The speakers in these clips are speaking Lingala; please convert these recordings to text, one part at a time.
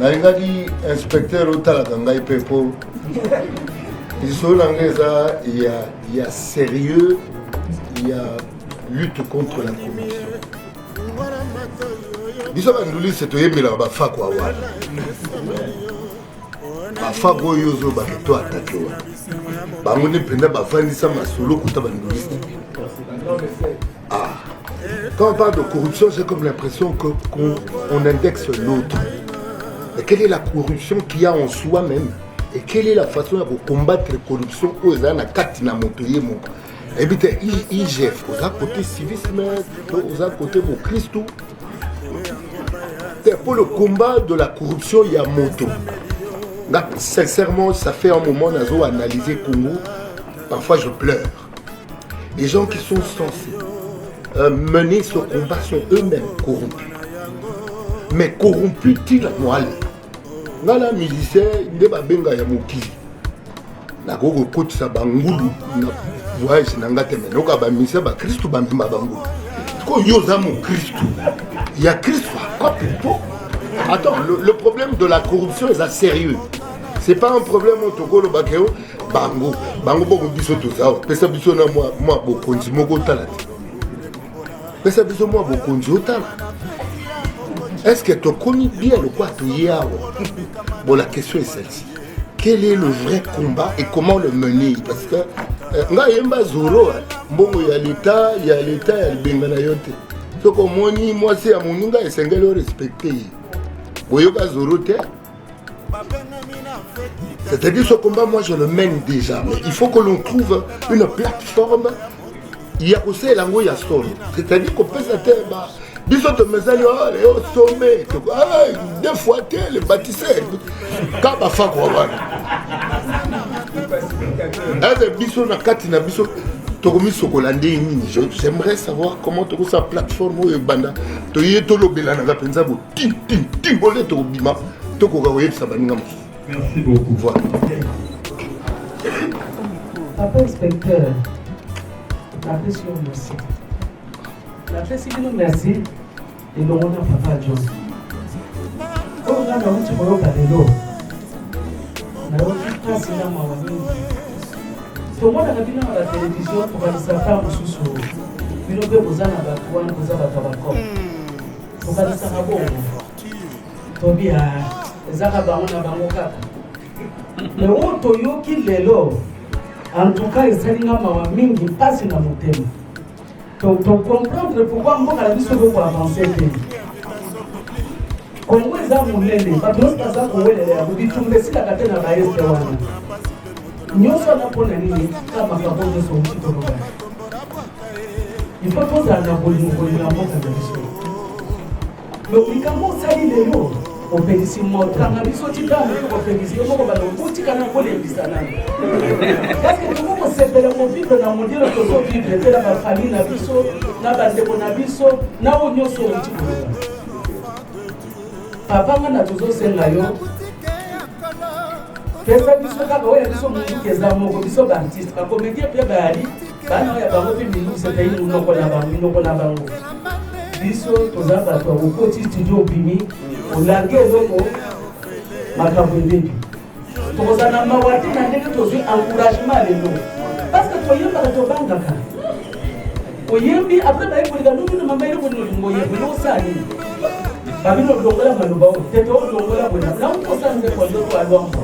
Naingadi inspecteur au Talagangai Pepo. Il y a sérieux, il y a lutte contre la corruption. Bisaba nduli c'est oyemela ba fa kwa wa. Ba fa go yozo ba to attaquer wa. Ba ngone penda ba fandisa masolo kuta ba nduli. Ah. Quand on parle de corruption, j'ai comme l'impression qu'on indexe l'autre. Mais quelle est la corruption qu'il y a en soi-même? Et quelle est la façon de combattre la corruption aux Zana Katina Montoyer? Et bien, IGF, aux côté civisme, aux côté de Christ. Pour le combat de la corruption, il y a moto. Là, sincèrement, ça fait un moment que j'ai analysé Congo. Parfois, je pleure. Les gens qui sont censés mener ce combat sont eux-mêmes corrompus. Mais corrompus-ils moi? Ngala musicien ndeba benga ya mokili na gogo kotisa bangulu na voyage na ngate mais noka ba musicien ba Christ ba mbimba bangulu ko yoza mo Christ il y a Christ quoi plutôt. Attends, le problème de la corruption est sérieux. C'est pas un problème au tokolo bakeo bango boko biso to ça pesa biso na moi bokonzi moko tala pesa biso moi bokonzi otala. Est-ce que tu connais bien le quoi tu y as? Bon, la question est celle-ci. Quel est le vrai combat et comment le mener? Parce que il y a l'État, il y a le Benganayote. Donc, moi, c'est à mon niveau, et c'est le respecter. C'est-à-dire, ce combat, moi, je le mène déjà. Mais il faut que l'on trouve une plateforme. Il y a aussi l'ango yasol. C'est-à-dire qu'on peut s'atteindre. Biso te mesali au sommet, deux fois les bâtisseurs. Kaba fa kwa wana. Biso na kati na biso tokomi sokolande nini. J'aimerais savoir comment tu sa plateforme ou banda. To yeto lobela na penza bo tim bolé to bima to ko gawe sa baninga. Merci beaucoup. Voilà. Papa inspecteur. Merci. La présidente, merci. Et l'on a Papa John. On a un petit peu de l'eau. On a un petit peu de l'eau. Tout le monde a vu dans la télévision pour aller s'attendre sous sous. Puis nous devons vous en avoir pour nous avoir pour aller s'attendre. Tobi a Zakabaron a Bamoka. Mais on toyo qui l'est là. En tout cas, il s'est dit que Mingi passe dans mon thème. Donc, comprendre pourquoi on a dit pour avancer. Congo est un monde, parce que nous avons dit que nous avons la catena à l'Est. Nous sommes pour les lignes, comme à propos de son petit programme. Il faut que nous ayons un bon mais il commence à dire les mots. Au pédicile, quand on a vu ce type au pédicile, on va le bouti quand on a volé les salades. Parce que nous avons fait le vivre dans mon dire que nous vivons dans la famille, dans la biso, dans la biso, dans la union sur le petit programme. Papa, on a toujours ces laïons. Pesa biso kaka oya biso musique ezamo biso artiste ka comédien pe bali bana ya bango pe milu c'est pays nous noko na bango biso tozaba to ko ti studio bimi o largué loko makambo ndenge toza na mawati na ndenge tozo encouragement lelo parce que toyemba to banga ka oyembi après ba ekolika nunu mama ile bonno ngoyembi no sani babino longola maloba o teto longola bona na on sanze ko ndo ko alomba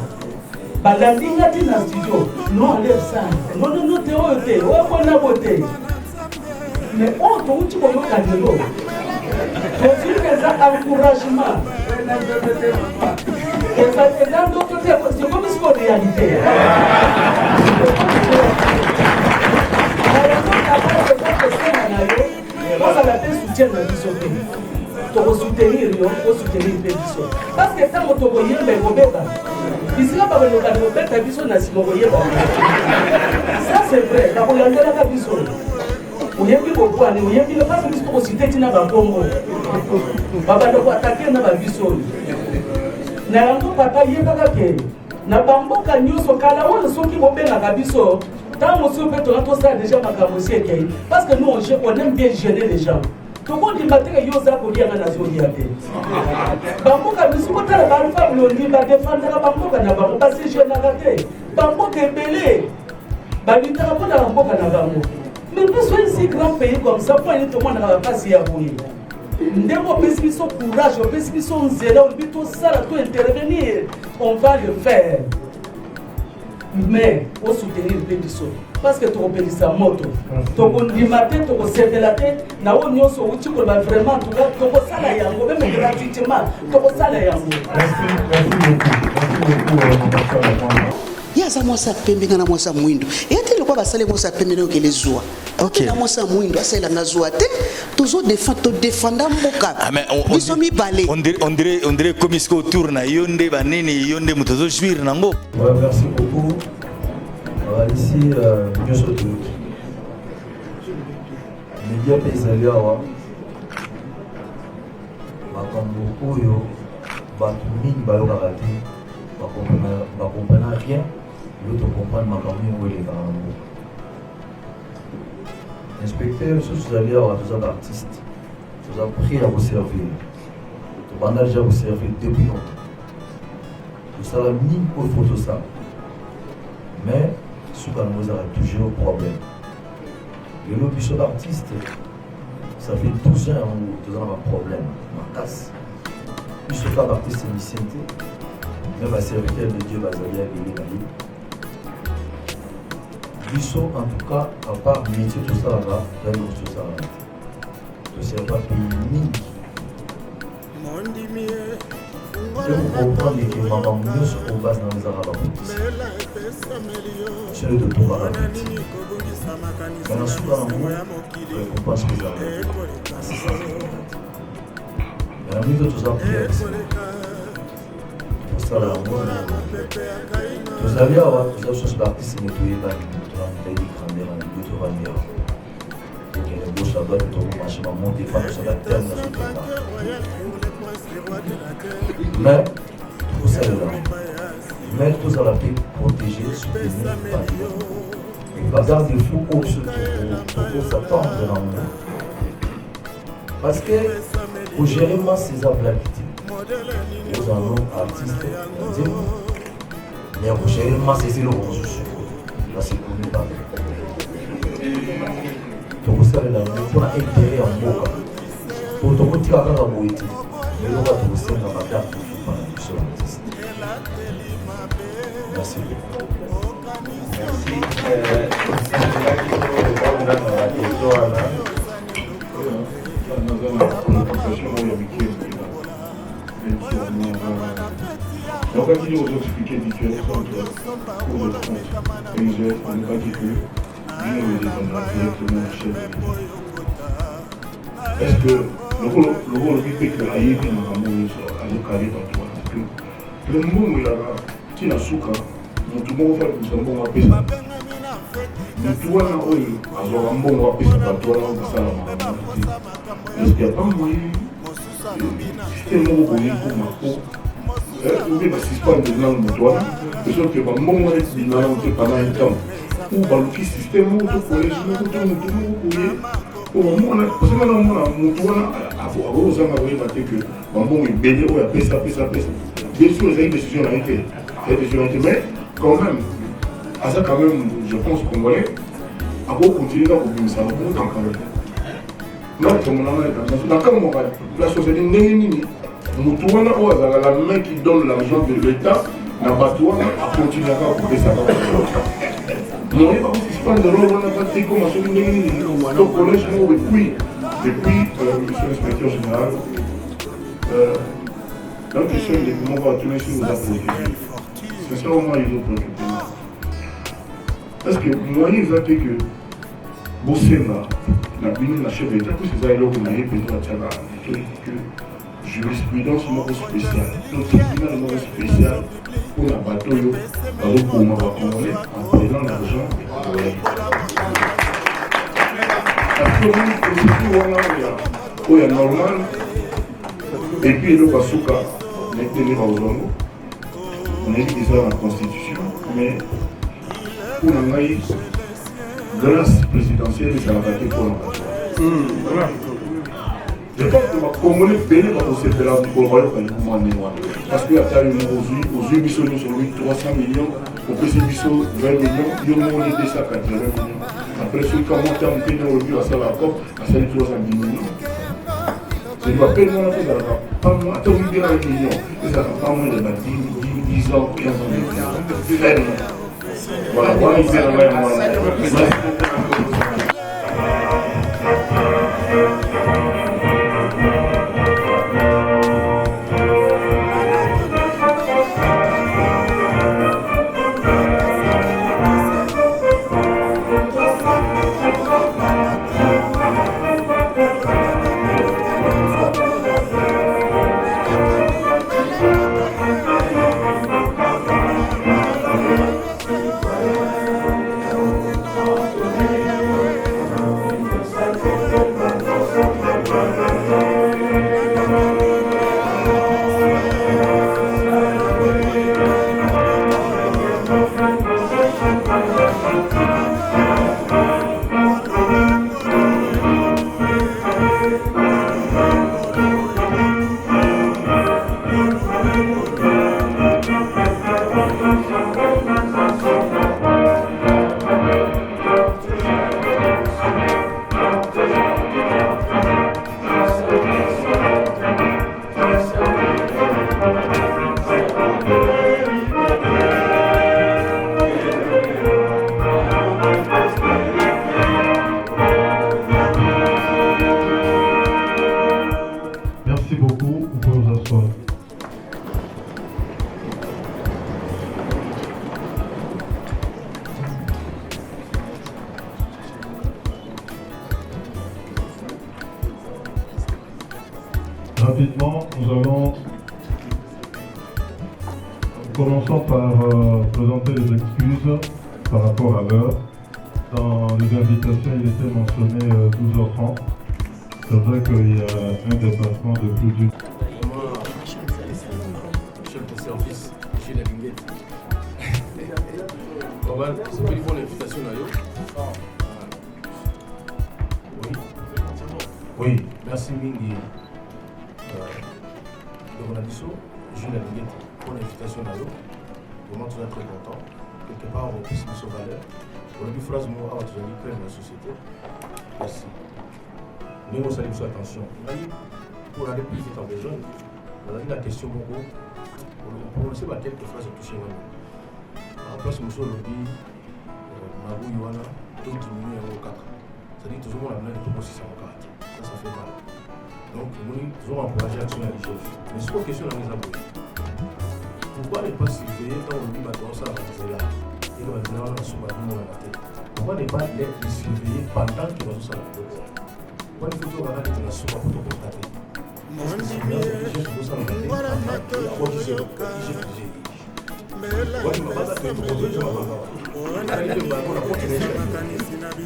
balandinga tina studio non enlève ça non te oyote okona bote mais on to uti boyo kadelo to fille ça encouragement et ça est dans d'autres termes c'est comme si en réalité ça la paix soutient la vision to soutenir yo pour soutenir les visions parce que tant to boyembe kobeba ici là ba le cadre peut être vision na si boyembe ça c'est vrai la boyembe la vision oyembi kokwa ni oyembi le pas juste pour citer tina ba Congo baba ndo attaquer na ba vision na yango papa yeba ke na bamboka nyuso kala wona soki bobenga kabiso tant monsieur peut to ça déjà makambo c'est parce que nous on aime bien gêner les gens. tokondima te yo oza kolianga na zolia te bamboka biso kotala bafame londi badefandaka bamboka na bango basigenaka te bamboka ebele balutaka mpo na bamboka na bango mais biso esi grand pays comme ça mpo ene tomonaka bapasi ya boye ndenge opesi biso courage opesi biso nzela olobi tosala to intervenir on va le faire mais osoutenir mpe biso parce que tokopelisa moto tokondima te tokosepela te na oyo nyonso outi koloba vraiment tuka tokosala yango meme gratuitement tokosala yango. yaza mwasa pembe ngana mwasa mwindo ete lokwa basale mwasa pembe no kele zuwa okay na mwasa mwindo asala nga zuwa te toujours défendre mboka biso mi balé on dirait comme isko autour na yonde banini yonde mutozo jouir nango. Merci beaucoup. Ici nous sommes tous média paysanne awa makambo oyo bato mingi bayokaka te bakomprena rien l'autre comprendre makambo yango eleka nango inspecteur so tozali awa toza baartiste toza prêt à vous servir tobanda déjà vous servir depuis longtemps tosala mingi po ifo tosala mais suka nango ezaka toujours problème lelo biso baartiste ça fait 12 ans yango toza na baproblème makasi biso kaka baartiste émission te mais baserviteur de Dieu bazali abeli na ye biso en tout cas à part métier tosalaka yango tosalaka toserva pays mingi je vous comprendre que makambo nyonso oyo base nango ezaka babotisi sele totongaka biti mais na suka nango récompense kozala assistance mais na mito toza prière tosala yango tozali awa toza sosi baartiste ne toyebani tonamutai grandeur na libo tovandi awa tokende gauche à droite tokomarche bamonte epa tosala terme na sotoka mais tokosalela mais tozala mpe protéger soutenir bato bagarde fou oyo biso tokosatendre nango parce que kogere masse eza blaki te ozalo artiste nzembo mais kogere masse eza eloko mosusu basekomi bato tokosalela ngo mpona intere ya mboka po tokotika kaka boye te eloko tokosenga bagarde fou mpona biso artiste. Merci beaucoup. Donc, quand il nous expliquer la différence entre cours de France et IGF, on n'a pas dit que nous le dépendons directement au chef de l'État. Est-ce que le rôle du pays que l'Aïe est dans le monde, à l'Ocaré dans toi, parce que le monde où il y a qui n'a souka, nous tout le monde va faire un bon appel. Nous tout le monde va avoir un bon appel, ça va tout le monde va faire un bon appel. Est-ce qu'il n'y a pas moyen système où on est pour ma peau? Ou bien si pas de langue de toi, de sorte que mon moment est dit pendant un temps. Ou par le système où tu connais, tout le monde au moment parce que maintenant mon toit a aux envoyé que mon bon est béni ou a ça. Bien sûr, les décisions ont été mais quand même, à ça quand même, je pense qu'on va à continuer à vous ça va quand même. Non, comme on a dans quel moment la société n'est Moutouana ou la main qui donne l'argent de l'État n'a pas toi à continuer à couper ça. Non, il va pas de rôle, on n'a pas été comme à ce donc collège depuis monsieur l'inspecteur général, la question est comment on va tourner sur nos approches. Sincèrement, ils ont préoccupé. Parce que moi, ils ont dit que Bossema, la bine, la chef d'État, c'est ça, il a que jurisprudence spéciale. Donc, tribunal spécial pour la bataille, pour ma congolais, en prenant l'argent. Il y a normal, et puis le Basuka, maintenir aux hommes. On a dit que c'est dans la Constitution, mais pour la grâce présidentielle, ça va être pour la Congolais béni quand on s'est fait là, on va le parce que aujourd'hui, sur 300 millions, on peut se 20 millions, il y a 280 millions. Après, ceux qui ont monté en pays, on revient à ça la COP, à ça les 310 millions. C'est pas peine, on a fait pas moins, attends, on dit 1 million, et ça fait pas moins de 10 ans, 15 ans. Voilà, voilà, il fait la même. Rapidement, commençons par présenter les excuses par rapport à l'heure. Dans les invitations, il était mentionné 12h30. C'est vrai qu'il y a un déplacement de plus d'une. Chef de service, j'ai la vignette. C'est pas une bonne invitation là. Oui, merci Mingi. On a dit ça, j'ai la vignette pour l'invitation là. Vraiment tout très content. Quelque part, on puisse mettre valeur. On a dit phrase moi, tu as dit près de la société. Merci. Nous, on salue attention. Pour aller plus vite en besoin, on a dit la question beaucoup. Pour laisser quelques phrases toucher moi. En place, monsieur Lobi, Mabou Yoana, tout diminué en 4. C'est-à-dire que toujours on a besoin de tout aussi ça fait mal. Donc, nous toujours encourager l'action à l'IGF. Mais c'est pas une question de la mise à bout. Pourquoi ne pas surveiller quand on dit que ça va là et qu'on va dire qu'on a sous-marin dans la tête? Pourquoi ne pas les surveiller pendant qu'ils vont sur la tête? Pourquoi il faut toujours regarder la sous-marin pour te constater? Est-ce que c'est bien que l'IGF pour ça dans la tête? Pourquoi tu sais pourquoi tu ne vas pas faire de produit? Tu ne vas pas faire. Il faut qu'on a continué.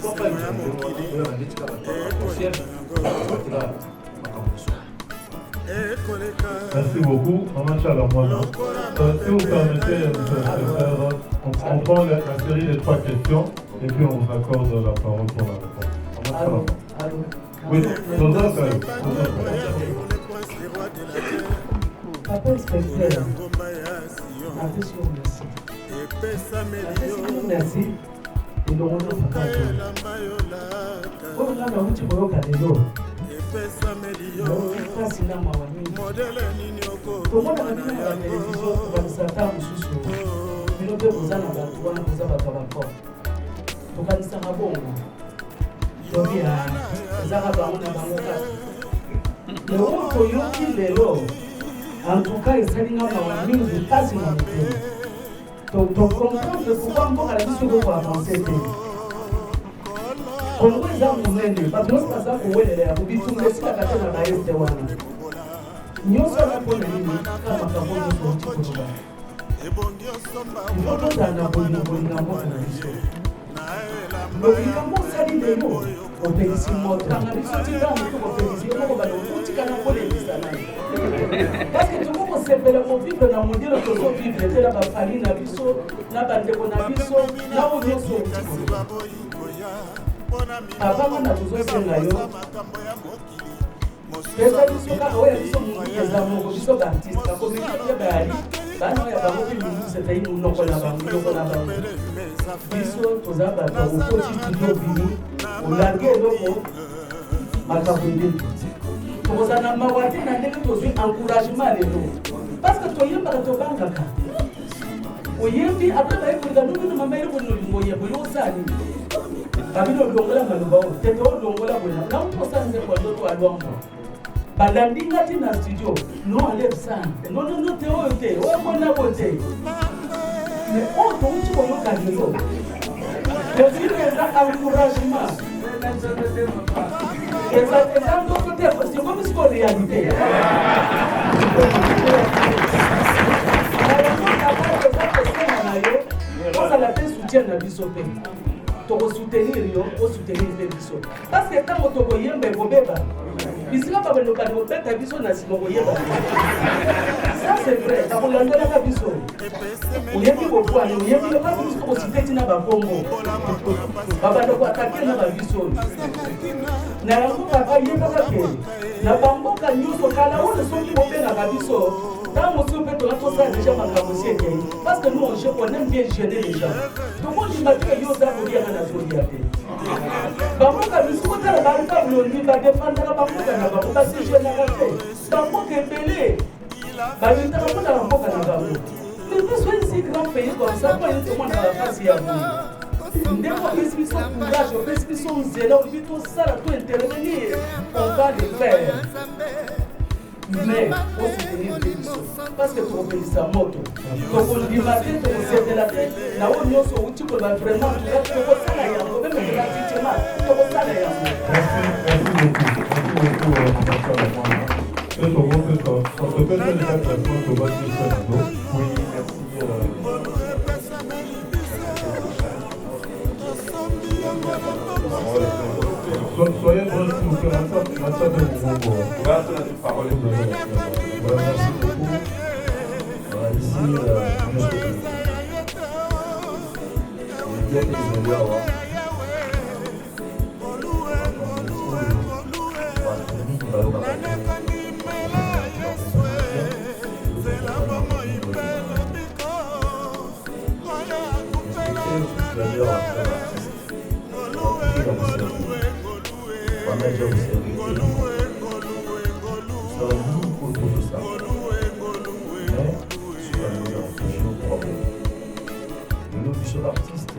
Pourquoi il faut qu'on a dit que tu vas faire? Merci beaucoup. Si vous permettez, on prend la série des 3 questions et puis on vous accorde la parole pour la réponse. Oui, Papa inspecteur, merci. Et le rôle de papa. On a un petit peu de l'eau. Kasi na mawani komona kabina na television banisaka mosusu bino mpe koza na bato wana koza bato ya bakor tokanisaka bongo tobi ezaka bango na bango kaka lelo toyoki lelo antuka esalinga mawa mingi mpasi na motema tocomprendre pourkui mboka na biso kokoavanse te Kongo eza monene bato nyonso baza kowelela ya kobitumba esilaka te na baeste wana nyonso aza mpona nini ka makambo nyonso oti koloba ifo tozala bolinga mboka na biso lobikambo osali lelo opelisi moto kanga biso tika motu kopelisi yo moko balo otika na kolelisa nani parceke toko kosepela kovivre na modele tozovivre te na bafali na biso na bandeko na biso na oyo nyonso oti koloba papa wana tozosenga yo eza biso kaka oyo biso eza moko biso baartiste bakomedi mpe bayali bana oyo bango mpe mimuseta ino noko na bango biso toza bato okoti studio bini olarge eloko makambo ebeli tokozala na mawa te na ndenge tozwi encouragement lelo parce que toyembaka tobangaka oyembi apres bayekolika nobino mama eli konolingo oyembo yo osali babino olongola maloba oyo tete olongola boyena nautosa nzembo ndoto alwambo balandi nga ti na studio no enlève ça non te oyo te oyo mona bo te mais oyo touti koyoka lelo tozili eza encouragement eza ndoto te sikomi siko réalité na yo ozala te soutien na biso mpe tokosoutenir yo osoutenir mpe biso parce que ntango tokoyemba ekobeba bisika babelokani kobeta biso na nsima koyeba ça c'est vrai takolandelaka biso oyembi bopwani oyembi yoka biso tokosite tina bakongo babanda koatake na babiso na yango kaka yebaka ke na bamboka nyonso kala oyo soki bobengaka biso ntango mosusu mpe tonga tosala deja makambo si ekei parce que nous on aime bien gêner les gens tokondima te yo oza koliaka na zolia te bamboka biso kotala baluka bulondi badefandaka bamboka na bango basigenaka te bamboka ebele balintaka mpona bamboka na bango mais biso esi grand pays comme ça mpo ete mwana bafasi ya boye ndenge opesi biso courage opesi biso nzela olobi tosala to intervenir on va le faire mais osoutenir mpe biso parce que tokopelisa moto tokondima te tokosetela te na oyo nyonso outi koloba vraiment tokosala yango meme gratuitement tokosala yango. Soyez bons s'il vous plaît, Massa de Mougongo. Merci beaucoup. Ici, déjà vous servir. Ça va nous autour de ça. Mais souvent nous avons toujours problème. Le lobby sur l'artiste,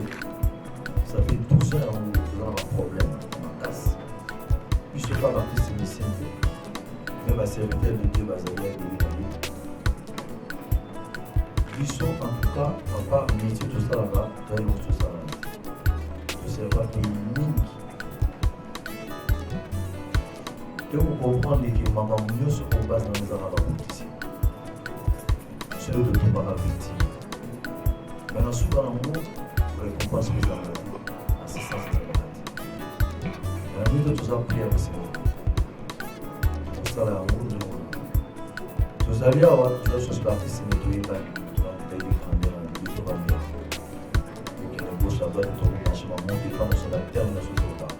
ça fait 12 ans où nous avons un problème, on casse. Puis je ne sais pas l'artiste musicien, même à serviteur de Dieu, Bazaïa et de ils sont en tout cas, à part métier tout ça là-bas, très long tout ça là. Je ne sais pas qu'il y a une ligne. Que vous comprenez que maman mieux se base dans les arabes politiciens. C'est le tout par la victime. Maintenant, souvent, dans le monde, vous récompensez les arabes. Assistance de la maladie. La nuit de tout ça, prière aussi. Tout ça, là, on vous demande. Tout ça, il y a des choses l'artiste, mais tout est pas. Tout est grandeur, tout est grandeur. Donc, il y a une gauche là-bas, tout est marché, maman, des femmes sont la terre, mais elles sont pas.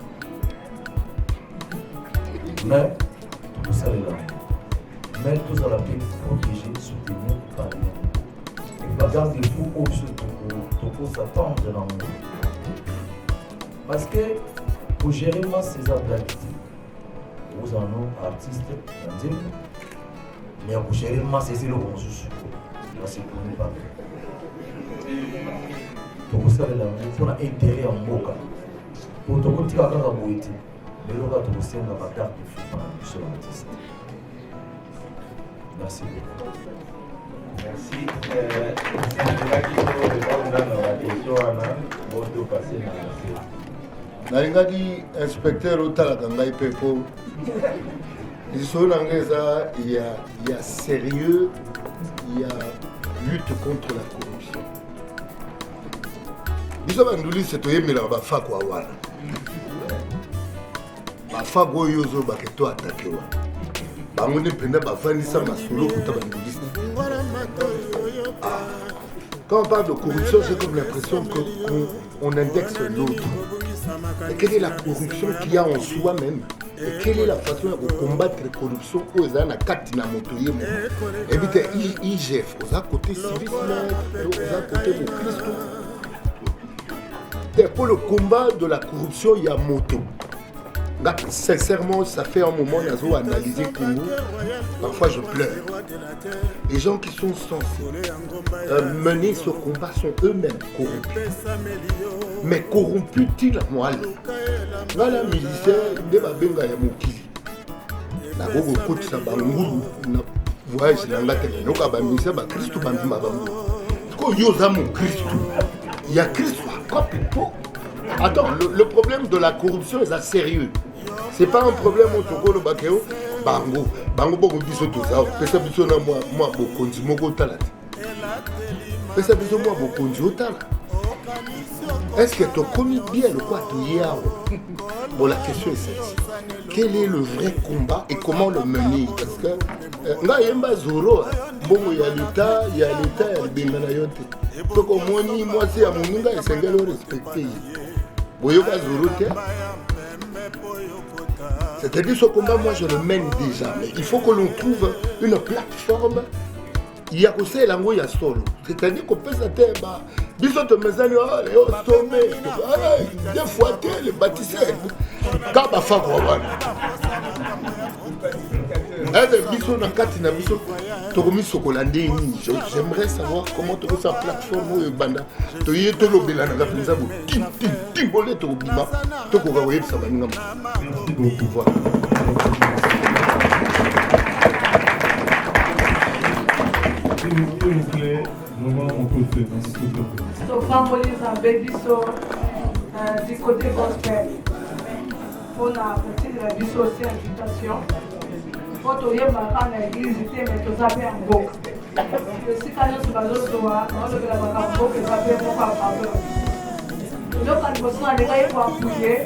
Mais, tout ça est là. Mais tout ça, la paix, protéger, soutenir, parler. Et pas garder-vous au pour s'attendre dans le monde. Parce que, pour gérer moi ces activités, vous en avez artistes, mais pour gérer moi ces éloges, là c'est pour nous pas. Tout ça est là, il faut intérêt en moka. Pour tout le monde, il faut mais le gars de l'océan n'a pas d'art de film sur l'artiste. Merci beaucoup. Merci. nalingaki inspecteur otalaka ngai mpe po lisolo na ngai eza ya sérieux ya lutte contre la corruption. biso bandulise toyemelaka bafako awana bafako oyo ozobake to atake wana bango nde mpenza bafandisa masolo kuta banduliste. Quand on parle de corruption, j'ai comme l'impression qu'on indexe l'autre. Et quelle est la corruption qu'il y a en soi-même? Et quelle est la façon de combattre la corruption aux ana kati na motoye mo? Et puis IGF, aux à côté civisme, aux à côté de Christ. Et pour le combat de la corruption, il y a moto. Là, sincèrement, ça fait un moment que j'ai analysé Congo. Parfois, je pleure. Les gens qui sont censés mener ce combat sont eux-mêmes corrompus. Mais corrompus-ils moi? Voilà, musicien, il y a des gens qui na gogo kotisa bangulu na voyage na ngate noka ba musicien ba Christ ba mbima bangulu. Ko yoza mo Christ. Il y a Christ quoi plutôt. Attends, le problème de la corruption est sérieux. C'est pas un problème au Togo le bakeo bango boko biso toza pesa biso na moi bokonzi moko tala. Pesa biso moi bokonzi otala. Est-ce que tu as commis bien le quoi tu y as? Bon, la question est celle-ci. Quel est le vrai combat et comment le mener? Parce que là, il y a Zoro. Bon, il y a l'État, il y a le Benganayote. Donc, moi, c'est à mon nom, et c'est le respecter. Bon, il y a Zoro. C'est-à-dire, ce combat, moi, je le mène déjà. Mais il faut que l'on trouve une plateforme. Il y a aussi l'ango ya solo. C'est-à-dire qu'on peut s'attendre à biso to mezani au sommet. Des fois les bâtisseurs. Quand ba fa kwa wana. Biso na kati na biso to komi sokolande ni. J'aimerais savoir comment tu sa plateforme au banda. To yeto lobela na penza bo. Tim bolé to bima. To ko ga web sa baninga. Merci beaucoup. Voilà. S'il vous plaît, vraiment on peut se faire. So family and baby so du côté gospel. On a petit la biso aussi invitation. Quand on y est marqué à l'église, mais tout ça fait un beau. Si quand on se base sur moi, on le fait la marque un beau que ça fait beaucoup à faveur. Donc quand on se rend à pour appuyer,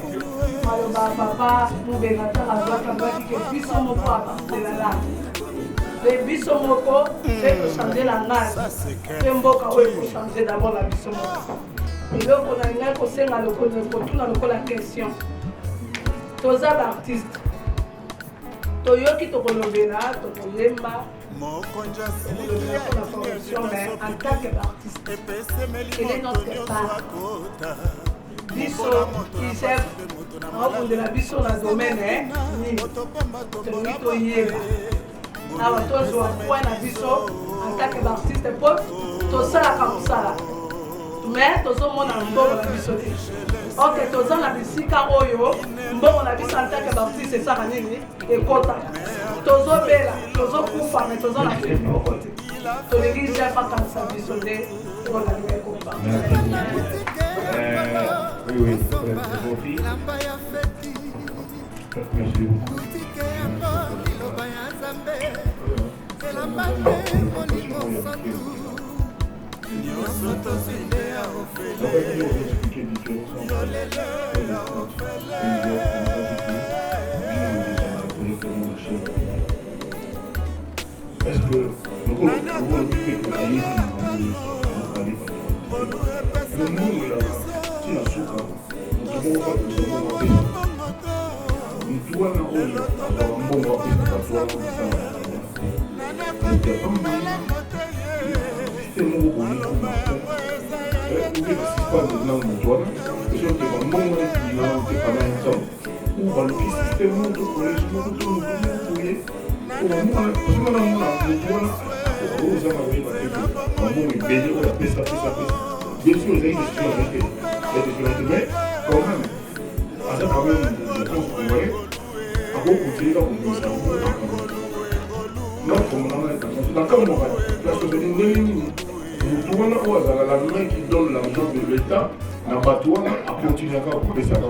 papa nous bénata la joie quand on dit que biso mon papa c'est là. Les biso moko, c'est pour changer la nage. C'est mboka où il faut changer d'abord la biso moko. Et donc on a une question à la question. Tous les artistes, Toyoki Tokolobena, Tokoyemba, la formation, mais en tant qu'artiste, quelle est notre part? Biso, IGF, on de la biso dans le domaine, ni Toyemba. Alors, tu as un point à biso en tant qu'artiste, tu as ça comme ça. Mais tu as un bon à biso. Ok, tu as un bisika oyo, bon à biso en tant qu'artiste, c'est ça, et kota. Tu as un bela, tu as un koufa, mais tu as un film. Tu as l'église, j'ai pas comme ça biso de on a le combat. Oui, c'est bon fille. Merci beaucoup. Est-ce que la main qui donne l'argent de l'État n'a pas toi à continuer à couper ça. Non,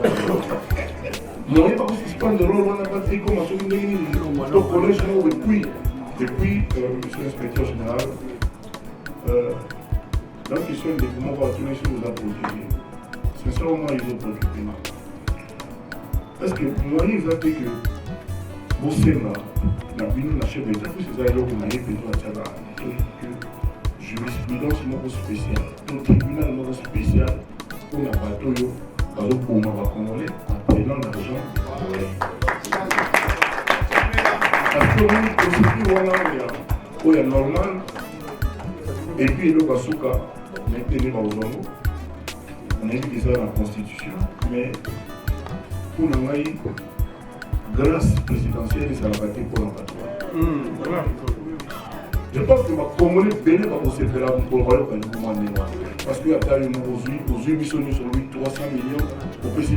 il n'y a pas de suspendre de rôle, on n'a pas dit comment on dit. Donc, on est depuis, monsieur l'inspecteur général, la question de comment on va tourner sur nous a protégés. Sincèrement, ils ont préoccupé. Parce que moi, ils ont dit que vous savez, la bine, la chef d'État, c'est ça, qu'on a eu besoin de jurisprudence spéciale. Le tribunal spécial pour la bateau, pour le Congolais, en prenant l'argent. est normal. Et puis, le Basuka, on a dit que ça dans la Constitution, mais pour nous, grâce présidentielle, ça va être pour l'emploi. Je pense que ma commune béné va vous servir pour le royaume parce qu'il y a aux yeux sur lui 300 millions, au PC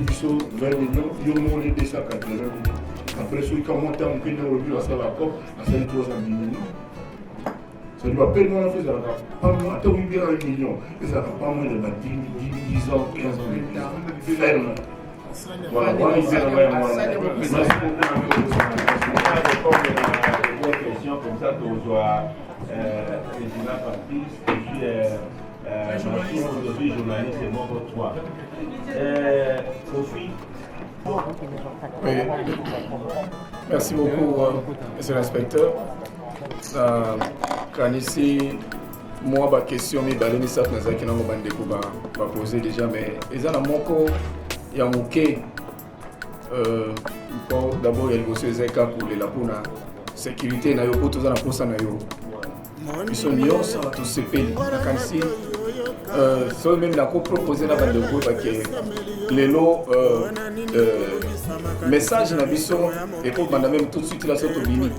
20 millions, il y a au 280 millions. Après, celui qui a monté en pays de la salle à COP, à 310 millions. Ça ne doit pas être moins fait, ça n'a pas moins de 1 million. Et ça n'a pas moins de 10 ans, 15 ans, ferme. Voilà, voilà, il fait question comme ça que vous président parti, aujourd'hui journaliste et moi pour toi. Sophie. Oui. Merci beaucoup, monsieur l'inspecteur. Quand ici, moi, ma question, mais balé ça, nous avons posé déjà, mais ils ont un mot il y a un moqué. D'abord, il y a le cas pour les lapuna. Sécurité, na yo pour tous en posa na yo. Ils sont liés, ça va tous se payer. Quand ici, soit même la co-proposé la bande de groupe que les lots message na biso et pour demander même tout de suite la sorte bini.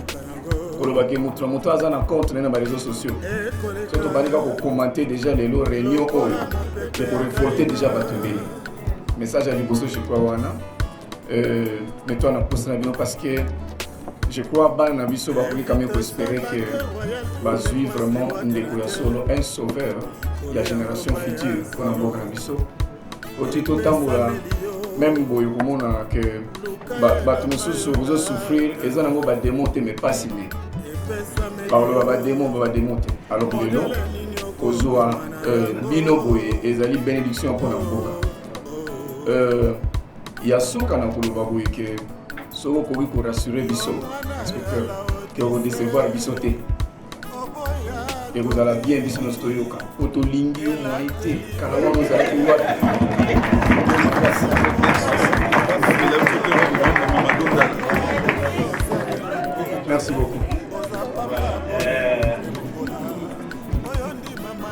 Pour le baguette montre montre à un compte dans les réseaux sociaux. Surtout pour commenter déjà les lots réunions et pour réforter déjà votre bini. Message à l'Iboso je crois wana. Mais toi on a posté la vidéo parce que je crois que Nabiso va quand même espérer que va suivre vraiment une décoration, un sauveur de la génération future pour avoir Nabiso. Au titre Tamura, même si vous que vous souffrir, ils ont un démonter mais pas signé. Par le va démonter. Alors que nous, Kozoa, Bino Boye, et Zali bénédiction pour Namboka. Il y a ce qu'on a pour le Baboui que so pour rassurer Bisso, inspecteur, que vous décevoir Bissoté. Et vous allez bien Bisso nos Toyoka. Otolingi Maïté, Kalawa vous allez pouvoir. Merci beaucoup.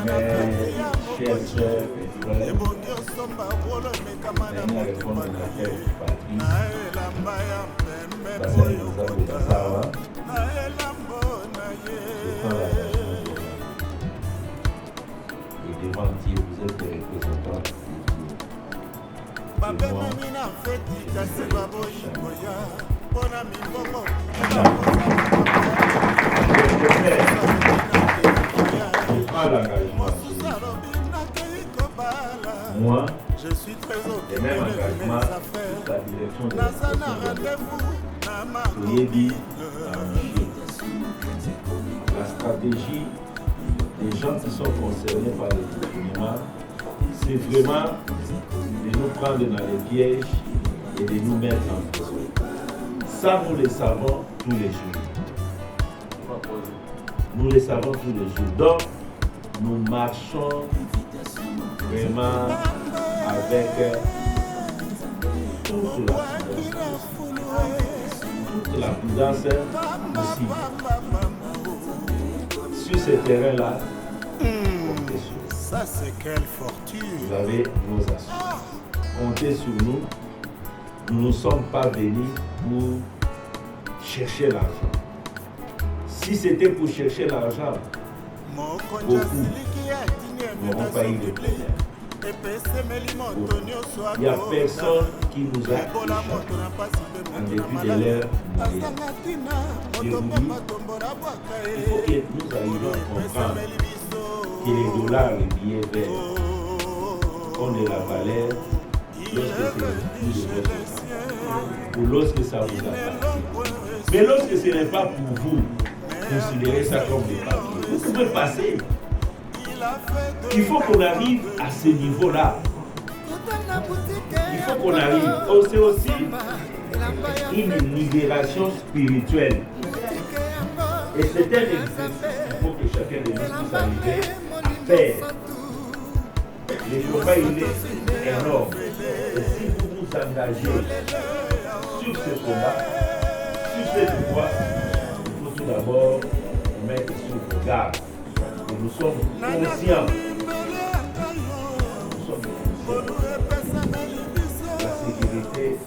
Mes chers sœurs et frères, dernière réponse de laquelle Patrice, parce que vous avez le savoir, je prends la et devant Dieu, vous êtes des représentants de Dieu. Et moi, je prends l'engagement. Moi, et même engagement sur la direction de la stratégie des gens qui sont concernés par le gouvernement, c'est vraiment de nous prendre dans les pièges et de nous mettre en prison. Ça, nous le savons tous les jours. Nous le savons tous les jours. Donc, nous marchons vraiment avec toute la prudence possible. Sur ce terrain-là, comptez sur nous. Vous avez nos assurances. Comptez sur nous. Nous ne sommes pas venus pour chercher l'argent. Si c'était pour chercher l'argent, beaucoup n'auront pas eu de problème. Il n'y a personne qui nous a échappé en dépit de leur moyen. Je vous dis, il faut que nous arrivions à comprendre que les dollars, les billets verts ont de la valeur lorsque c'est le plus de votre temps ou lorsque ça vous appartient. Mais lorsque ce n'est pas pour vous, considérez ça comme des papiers. Vous pouvez passer. Il faut qu'on arrive à ce niveau-là. Il faut qu'on arrive. C'est aussi une libération spirituelle. Et c'est un exercice qu'il faut que chacun de nous puisse arriver à faire. Le combat, il est énorme. Et si vous vous engagez sur ce combat, sur cette voie, il faut d'abord mettre sur garde. Et nous sommes conscients. La sécurité et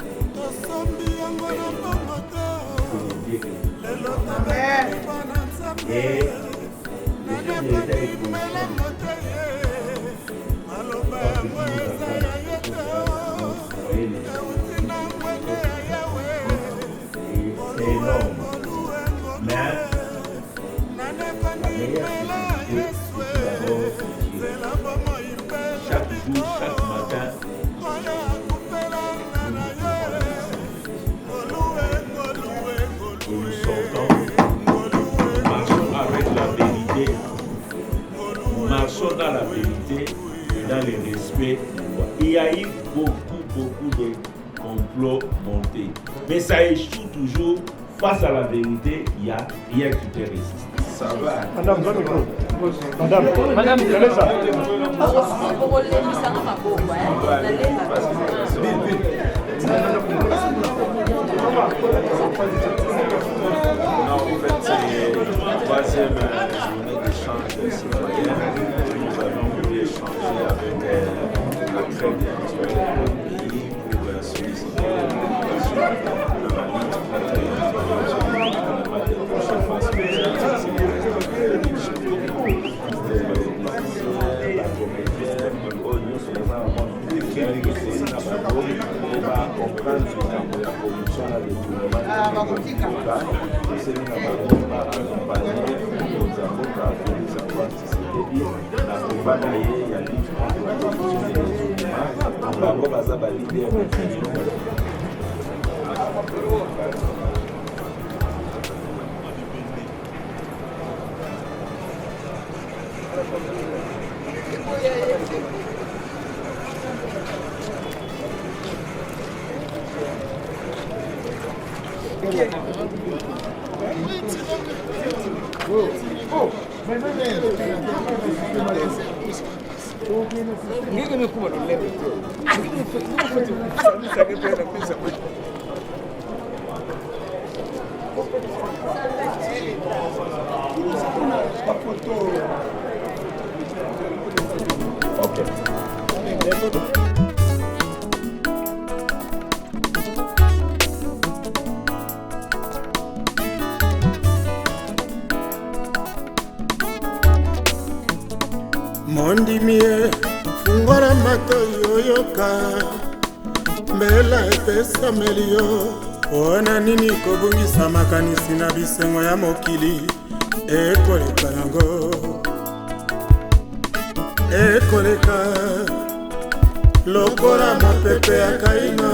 c'est énorme. Mais la meilleure sécurité, c'est d'abord chaque jour, chaque matin, nous sortons, nous marchons avec la vérité, nous marchons dans la vérité et dans le respect. Il y a eu beaucoup de complots montés, mais ça échoue toujours. Face à la vérité, il y a rien qui te résiste. Ça va. Madame, tenez ça. Non, en fait, c'est la troisième journée d'échange citoyen. Nous allons voulu échanger avec la crème des pays pour solliciter l'éducation de la lutte contre Mondimie fungora mato yoyoka mbela epesa melio ona nini kobungisa makanisi na bisengo ya mokili ekoleka yango ekoleka lokola mopepe ya kaina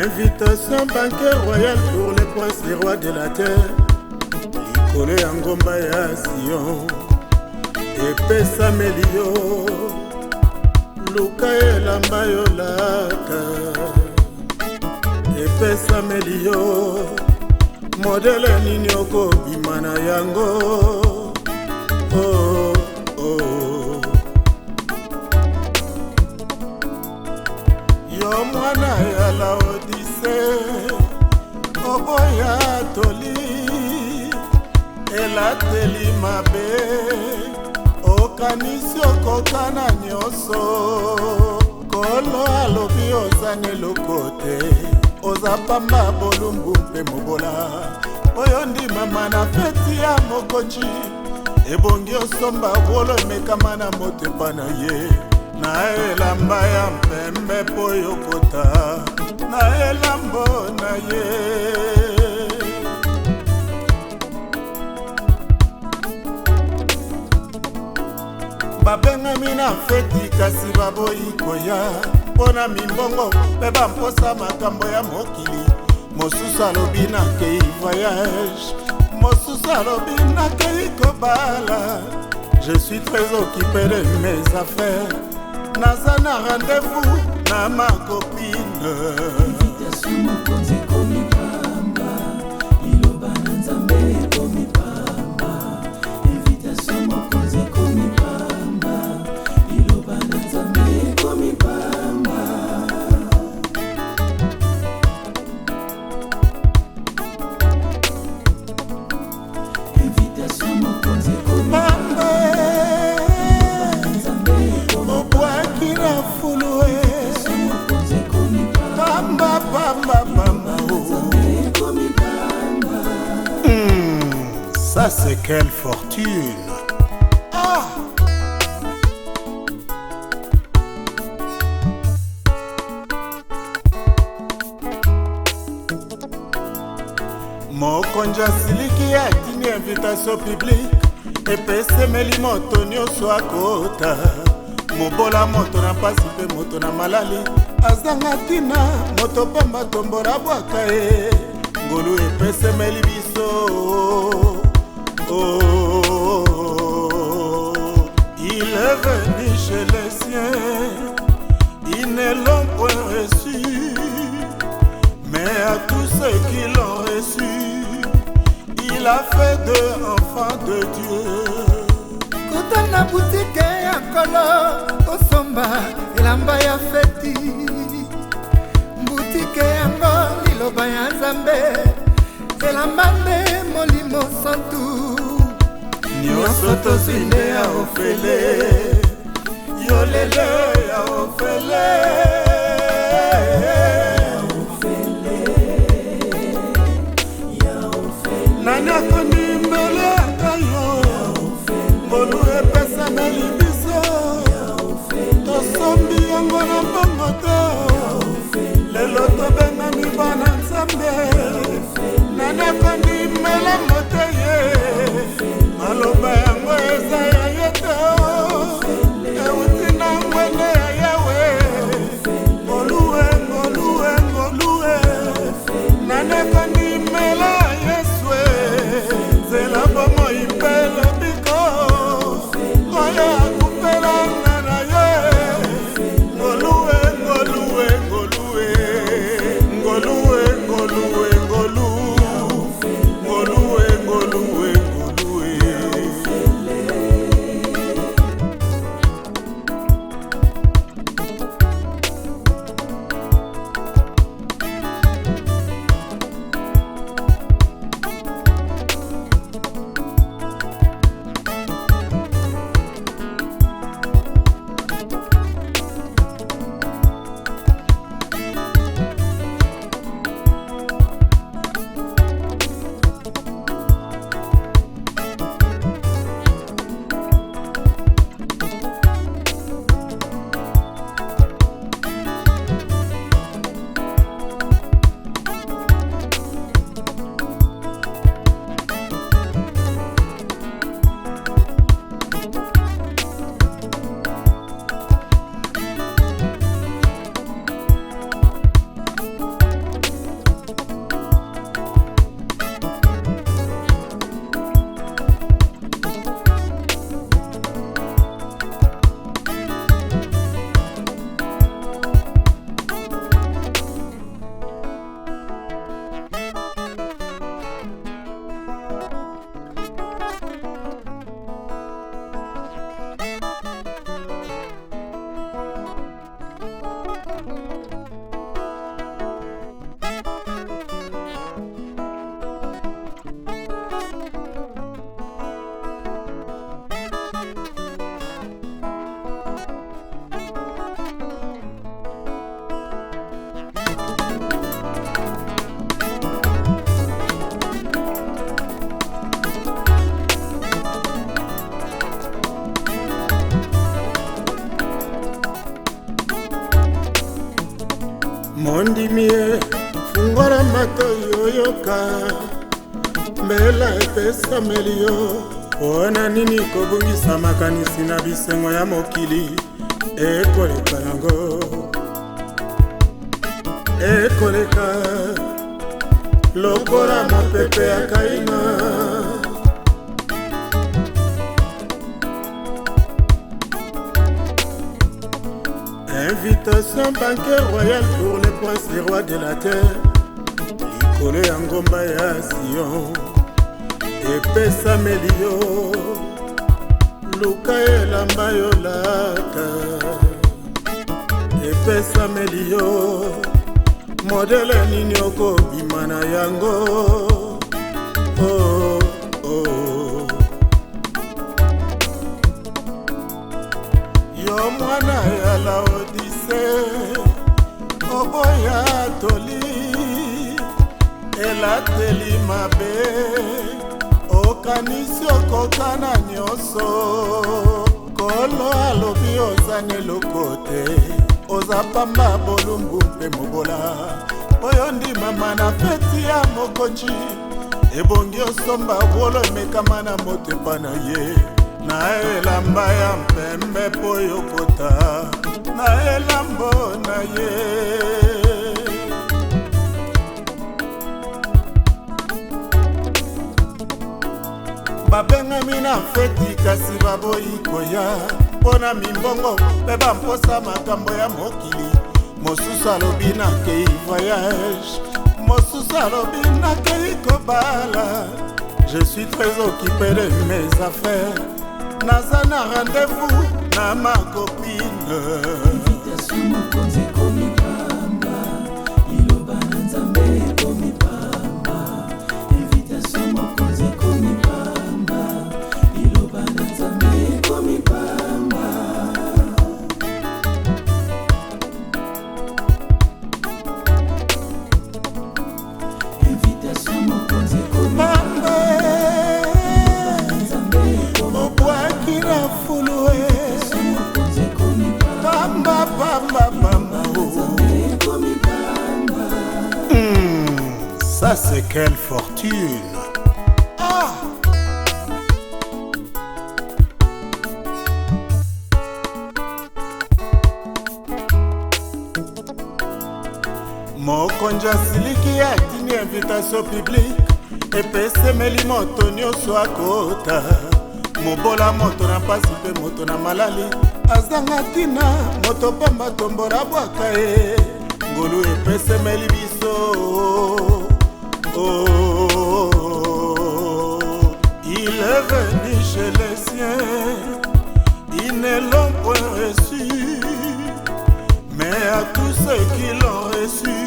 invitation banquet royale pour les princes et rois de la terre likolo ya ngomba ya Sion epesa melio luka elamba yolaka epesa melio modele nini okobima na yango oh, oh. Yo mwana ya Laodise oboya toli elateli mabe okanisi okokana nyonso kolo alobi ozane lokote oza pamba bolumbu mpe mobola oyo ndimama na feti ya mokonzi ebongi osomba wolo emekama na motepa na ye na elamba ya mpembe po yokota na elambo na ye babengami na feti kasi baboyi koya mpona mimbongo mpe bamposa makambo ya mokili mosusu alobi nakei voyage mosusu alobi nakei kobala je suis très occupé de mes affaires naza na rendez-vous na ma copine invitation mokonzi ekomi pamba liloba na nzambe ekomi pamba invitation mokonzi ekomi pamba liloba na nzambe ekomi pamba Ça c'est quelle fortune. Ah. Mokonzi asiliki atini invitation publique epesemeli moto nyonso akota mobola moto na mpasi mpe moto na malali azanga ntina moto pamba tombola bwaka ye ngolu epesemeli biso il est venu chez les siens ils ne l'ont point reçu mais à tous ceux qui l'ont reçu il a fait d'eux enfants de Dieu. Kutana boutique ya kolo osomba elamba ya feti boutique yango liloba ya Nzambe elamba nde molimo santu nyonso tozinde ya ofele yolele ya ofele nani akondi mbele akayo ngolu epesameli biso tosombi yango na mbongo te lelo tobengami bana Nzambe nani akondi mbele mote ye maloba yango eza ya ye te euti na ngwende ya Yawe ngoluwe ngoluwe ngoluwe nani akondi mbele zela bomo impele biko oya kupela ngana ye ngoluwe ngoluwe ngoluwe ngoluwe ngoluwe ngolu ngoluwe ngoluwe ngoluwe mondimie fungora mato yoyoka mbela epesameli yo ona nini kobungisa makanisi na bisengo ya mokili ekoleka yango ekoleka lokola mopepe ya Kaina invitation banquet royal pour les princes et rois de la terre likolo ya ngomba ya Sion epesameli yo luka elamba yo lata epesameli yo modele nini okobima na yango oh, oh. Yo mwana ya Laodise oboya toli elateli mabe nakanisi okokana nyonso kolo alobi oza neloko te oza pamba bolumbu mpe mobola oyo ndimama na feti ya mokonzi ebongi osomba bolo emekama na motepa na ye na elamba ya mpembe po yokota na elambo na ye babengami na feti kasi baboyi koya mpona mimbongo mpe bamposa makambo ya mokili mosusu alobi nakei voyage mosusu alobi nakei kobala je suis très occupé de mes affaires naza na rendez-vous na ma copine Ça c'est quelle fortune. Ah mokonzi asiliki atini invitation publique epesemeli moto nyonso akota mobola moto na mpasi mpe moto na malali azanga ntina moto pamba tombola bwaka ye ngolu epesemeli biso il est venu chez les siens ils ne l'ont point reçu mais à tous ceux qui l'ont reçu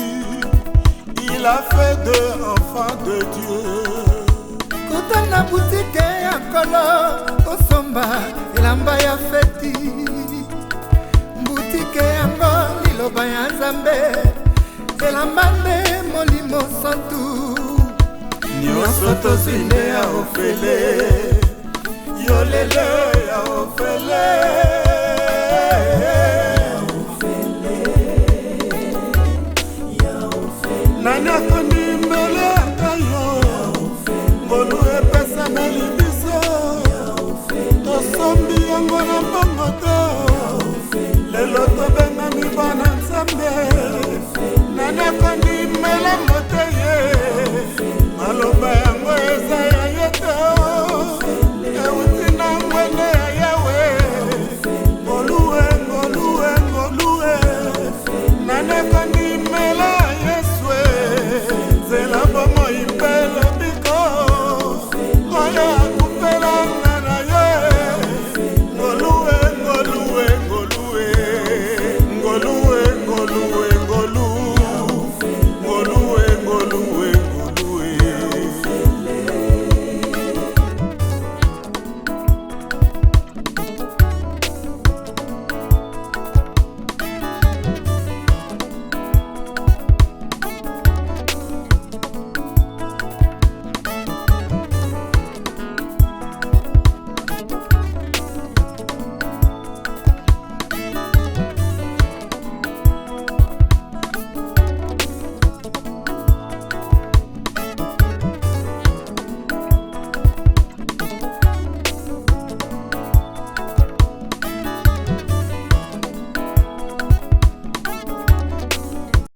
il a fait d'eux enfants de Dieu. Kota na boutique ya kolo osomba elamba ya feti boutique yango liloba ya Nzambe elamba nde molimo santu nyonso tozwinde ya ofele yolele ya ofele nani akondimbele akayo ngolu epesameli biso tosombi yango na mbongo te